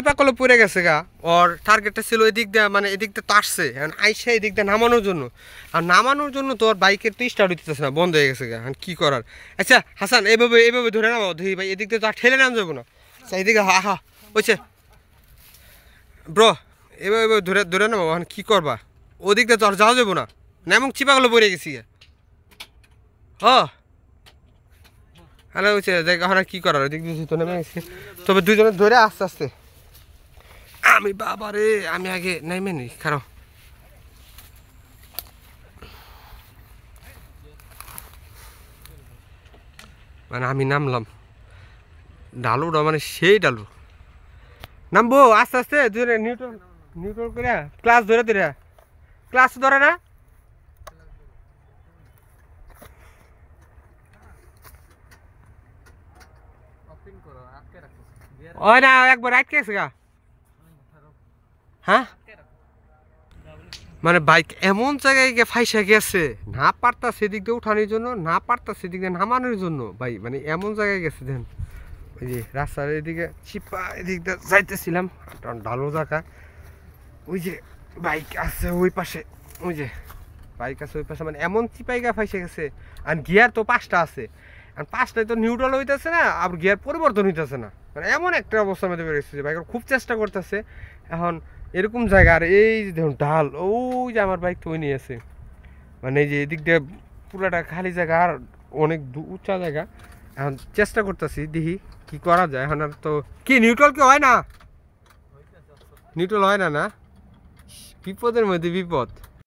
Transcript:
চিপা কলে পড়ে গেছে গা। ওর টার্গেটটা ছিল এদিক দিয়ে, মানে এদিক দিয়ে তো আসছে, এখন আইসা এদিক দিয়ে নামানোর জন্য। আর নামানোর জন্য তো ওর বাইকের তো স্টার্ট হইতেছে না, বন্ধ হয়ে গেছে গা। এখন কী করার? আচ্ছা হাসান, এইভাবে এইভাবে ধরে নামাও দেখি ভাই, এদিক দিয়ে তো আর ঠেলে নাম যাবো না। আচ্ছা এদিকে হা বুঝছে ব্রো, এভাবে এভাবে ধরে ধরে নামাও। এখন কী করবা? ওদিক দিয়ে তো আর যাওয়া যাবো না, এমন চিপা কলে পড়ে গেছি গা। হ্যালো হচ্ছে দেখ, এখন আর কী করার? ওদিক দিয়ে তো নেমে গেছি, তবে দুজনে ধরে আস্তে আস্তে। আমি বাবা রে, আমি আগে নাইমে নি খারাপ। মানে আমি নামলাম, ডালুটা মানে সেই ডালু। নামবো আস্তে আস্তে, দুজনে নিউট্রাল নিউট্রাল করে ক্লাস ধরে ধরে। ক্লাস ধরে না? ওই না, একবার আটকে গেছে গা। হ্যাঁ, মানে বাইক এমন জায়গায় গিয়ে ফাইসা গেছে, না পারতা সেদিক দিয়ে উঠানোর জন্য, না পারতা সেদিক দিয়ে নামানোর জন্য। ভাই মানে এমন জায়গায় গেছে দেন, ওই যে রাস্তার এদিকে চিপা এদিক দিয়ে যাইতেছিলাম, ঢালো জায়গা। ওই যে বাইক আছে ওই পাশে, ওই যে বাইক আছে ওই পাশে, মানে এমন চিপাই গা ফাইসে গেছে। আর গিয়ার তো 5টা আছে, আর 5টায় তো নিউট্রাল হইতেছে না, আর গিয়ার পরিবর্তন হইতেছে না। মানে এমন একটা অবস্থার মধ্যে বেরোচ্ছে যে বাইকের খুব চেষ্টা করতেছে। এখন এরকম জায়গা, আর এই যে দেখুন ঢাল, ওই যে আমার বাইক তো ওই নিয়ে আছে, মানে এই যে এদিক দিয়ে পুরাটা খালি জায়গা আর অনেক উঁচা জায়গা। এখন চেষ্টা করতেছি দেখি কি করা যায়। এখন আর তো কি নিউট্রাল কি হয় না? নিউট্রাল হয় না? না, বিপদের মধ্যে বিপদ।